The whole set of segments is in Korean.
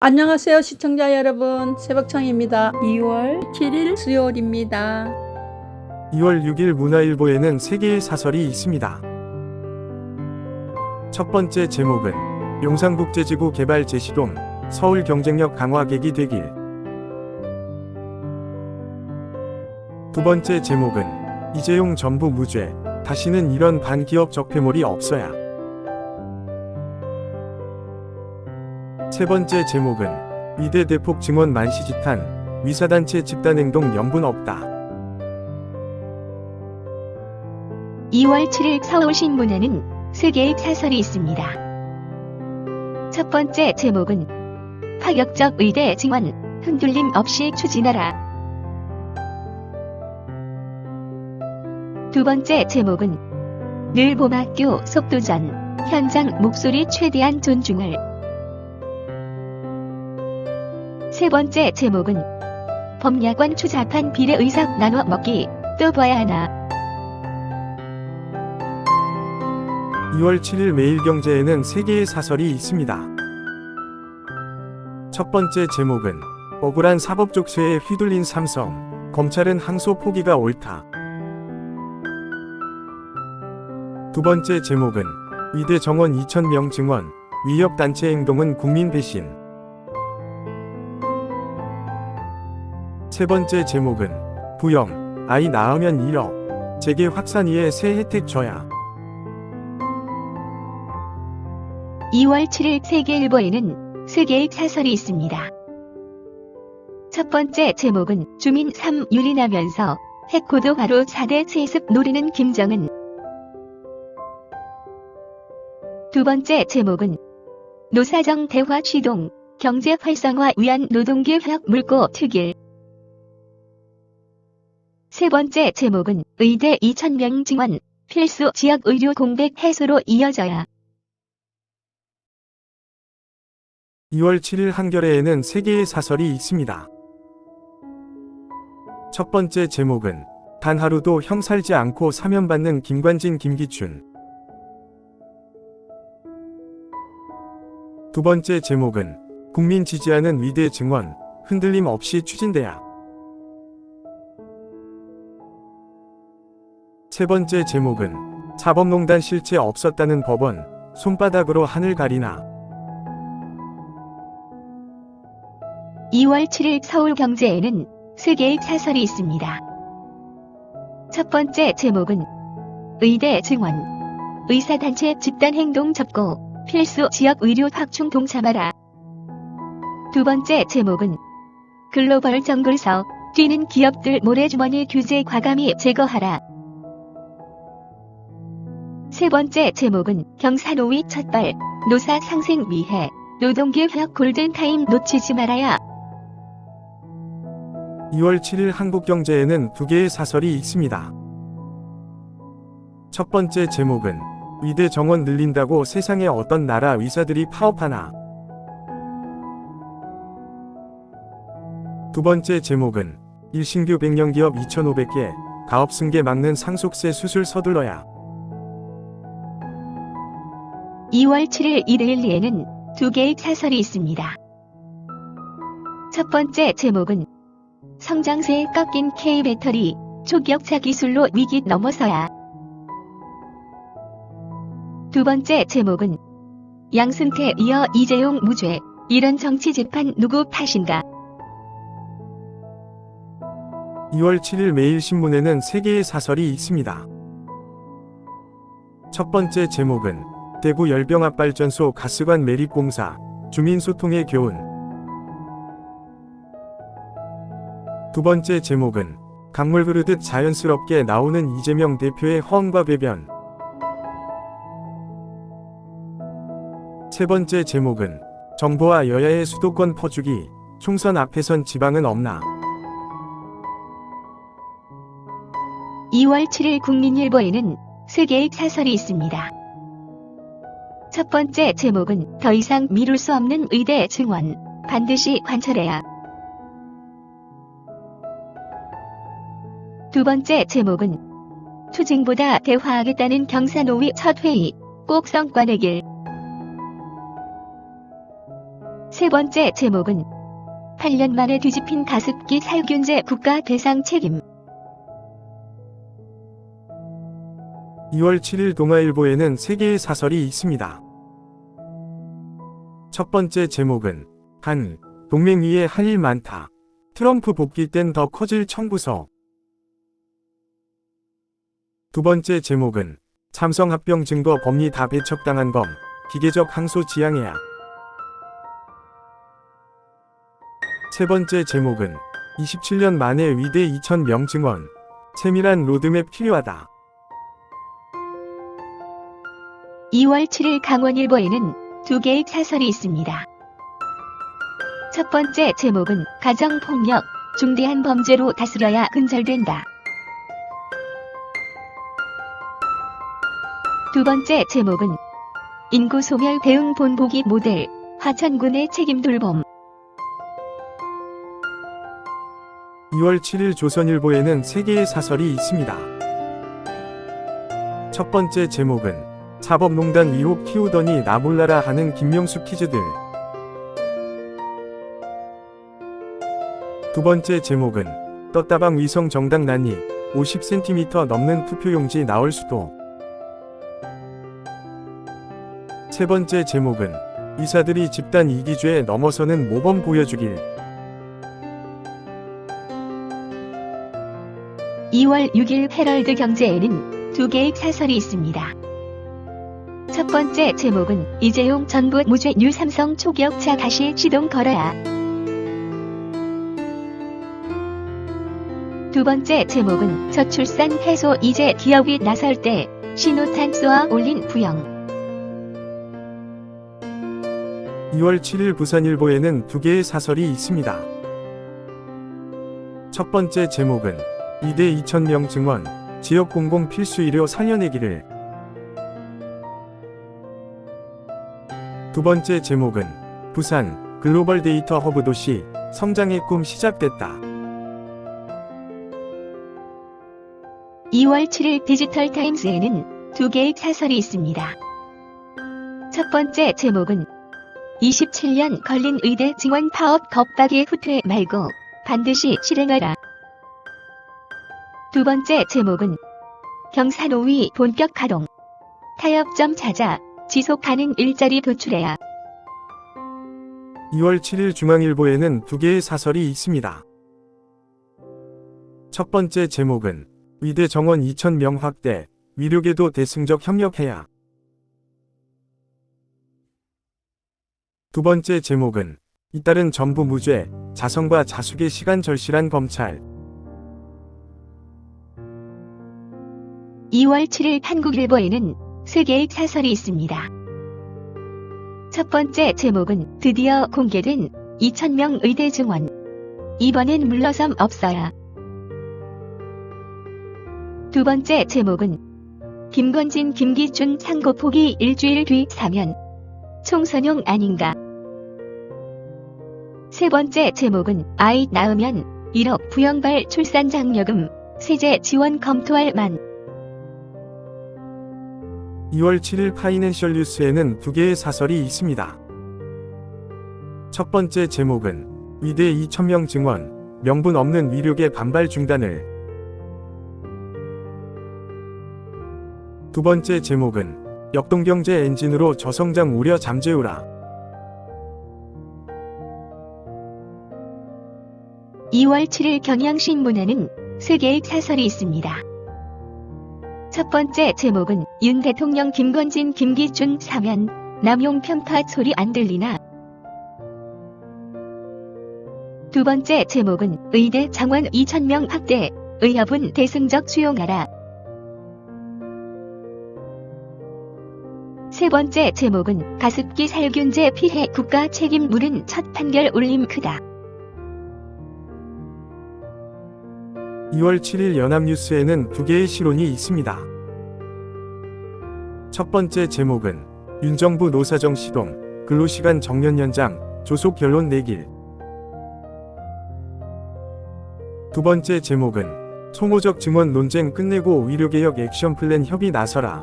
안녕하세요 시청자 여러분, 새벽청입니다. 2월 7일 수요일입니다. 2월 6일 문화일보에는 세 개의 사설이 있습니다. 첫 번째 제목은 용산국제지구 개발 재시동, 서울 경쟁력 강화 계기 되길. 두 번째 제목은 이재용 전부 무죄, 다시는 이런 반기업 적폐몰이 없어야. 세 번째 제목은 위대 대폭 증원 만시지탄, 위사단체 집단행동 염분 없다. 2월 7일 서울신문에는 세 개의 사설이 있습니다. 첫 번째 제목은 파격적 의대 증원, 흔들림 없이 추진하라. 두 번째 제목은 늘 봄학교 속도전, 현장 목소리 최대한 존중을. 세 번째 제목은 법야관 추자판 비례 의석 나눠 먹기, 또 봐야 하나. 2월 7일 매일경제에는 세 개의 사설이 있습니다. 첫 번째 제목은 억울한 사법족쇄에 휘둘린 삼성, 검찰은 항소 포기가 옳다. 두 번째 제목은 위대 정원 2,000명 증원, 위협단체 행동은 국민 배신. 세 번째 제목은 부영, 아이 낳으면 1억, 재계 확산위에 새 혜택 줘야. 2월 7일 세계일보에는 세 개의 사설이 있습니다. 첫 번째 제목은 주민 3 유린하면서 핵코드 바로 4대 세습 노리는 김정은. 두 번째 제목은 노사정 대화 취동, 경제 활성화 위한 노동개혁 물고 특일. 세 번째 제목은 의대 2,000명 증원, 필수 지역 의료 공백 해소로 이어져야. 2월 7일 한겨레에는 세 개의 사설이 있습니다. 첫 번째 제목은 단 하루도 형 살지 않고 사면받는 김관진 김기춘. 두 번째 제목은 국민 지지하는 위대 증원, 흔들림 없이 추진돼야. 세 번째 제목은 사법농단 실체 없었다는 법원, 손바닥으로 하늘 가리나. 2월 7일 서울경제에는 세 개의 사설이 있습니다. 첫 번째 제목은 의대 증원, 의사단체 집단행동 접고, 필수 지역 의료 확충 동참하라. 두 번째 제목은 글로벌 정글서, 뛰는 기업들 모래주머니 규제 과감히 제거하라. 세 번째 제목은 경사노위 첫발, 노사 상생 위해, 노동개혁 골든타임 놓치지 말아야. 2월 7일 한국경제에는 두 개의 사설이 있습니다. 첫 번째 제목은 위대 정원 늘린다고 세상에 어떤 나라 의사들이 파업하나. 두 번째 제목은 일신규 100년 기업 2,500개, 가업 승계 막는 상속세 수술 서둘러야. 2월 7일 이데일리에는 두 개의 사설이 있습니다. 첫 번째 제목은 성장세에 꺾인 K배터리, 초기역차 기술로 위기 넘어서야. 두 번째 제목은 양승태 이어 이재용 무죄, 이런 정치 재판 누구 탓인가. 2월 7일 매일신문에는 세 개의 사설이 있습니다. 첫 번째 제목은 대구 열병합발전소 가스관 매립공사, 주민소통의 교훈. 두 번째 제목은 강물 흐르듯 자연스럽게 나오는 이재명 대표의 허언과 배변. 세 번째 제목은 정부와 여야의 수도권 퍼주기, 총선 앞에선 지방은 없나. 2월 7일 국민일보에는 세 개의 사설이 있습니다. 첫 번째 제목은 더 이상 미룰 수 없는 의대 증원, 반드시 관철해야. 두 번째 제목은 투쟁보다 대화하겠다는 경사노위 첫 회의, 꼭 성과 내길. 세 번째 제목은 8년 만에 뒤집힌 가습기 살균제 국가 대상 책임. 2월 7일 동아일보에는 3개의 사설이 있습니다. 첫 번째 제목은 동맹 위에 할 일 많다. 트럼프 복귀 땐 더 커질 청부서. 두 번째 제목은 삼성 합병 증거 법리 다 배척당한 검, 기계적 항소 지향해야. 세 번째 제목은 27년 만에 위대 2,000명 증원, 세밀한 로드맵 필요하다. 2월 7일 강원일보에는 2개의 사설이 있습니다. 첫 번째 제목은 가정폭력, 중대한 범죄로 다스려야 근절된다. 두 번째 제목은 인구 소멸 대응 본보기 모델, 화천군의 책임 돌봄. 2월 7일 조선일보에는 3개의 사설이 있습니다. 첫 번째 제목은 사법농단 의혹 키우더니 나 몰라라 하는 김명수 퀴즈들. 두 번째 제목은 떴다방 위성 정당 난입, 50cm 넘는 투표용지 나올 수도. 세 번째 제목은 의사들이 집단 이기주에 넘어서는 모범 보여주길. 2월 6일 헤럴드 경제에는 2개의 사설이 있습니다. 첫 번째 제목은 이재용 전부 무죄 뉴 삼성 초기역차 다시 시동 걸어야. 두 번째 제목은 저출산 해소 이제 기업이 나설 때 신호탄 쏘아 올린 부영. 2월 7일 부산일보에는 2개의 사설이 있습니다. 첫 번째 제목은 위대 2,000명 증원, 지역 공공 필수 의료 살려내기를. 두 번째 제목은 부산 글로벌 데이터 허브 도시, 성장의 꿈 시작됐다. 2월 7일 디지털 타임스에는 2개의 사설이 있습니다. 첫 번째 제목은 27년 걸린 의대 증원 파업 겁박이 후퇴 말고 반드시 실행하라. 두 번째 제목은 경사노위 본격 가동, 타협점 찾아 지속 가능 일자리 도출해야. 2월 7일 중앙일보에는 2개의 사설이 있습니다. 첫 번째 제목은 위대 정원 2,000명 확대, 위력에도 대승적 협력해야. 두 번째 제목은 잇따른 전부 무죄, 자성과 자숙의 시간 절실한 검찰. 2월 7일 한국일보에는 3개의 사설이 있습니다. 첫 번째 제목은 드디어 공개된 2,000명 의대 증원. 이번엔 물러섬 없어야. 두 번째 제목은 김건진 김기춘 상고 포기 일주일 뒤 사면. 총선용 아닌가. 세 번째 제목은 아이 낳으면 1억 부영발 출산 장려금, 세제 지원 검토할 만. 2월 7일 파이낸셜 뉴스에는 2개의 사설이 있습니다. 첫 번째 제목은 위대 2,000명 증원, 명분 없는 위력의 반발 중단을. 두 번째 제목은 역동경제 엔진으로 저성장 우려 잠재우라. 2월 7일 경향신문에는 3개의 사설이 있습니다. 첫 번째 제목은 윤 대통령 김건진 김기춘 사면, 남용 편파 소리 안 들리나. 두 번째 제목은 의대 정원 2,000명 확대, 의협은 대승적 수용하라. 세 번째 제목은 가습기 살균제 피해 국가 책임 물은 첫 판결 울림 크다. 2월 7일 연합뉴스에는 2개의 시론이 있습니다. 첫 번째 제목은 윤 정부 노사정 시동, 근로시간 정년 연장, 조속 결론 내길. 두 번째 제목은 소모적 증원 논쟁 끝내고 의료개혁 액션 플랜 협의 나서라.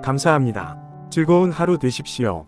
감사합니다. 즐거운 하루 되십시오.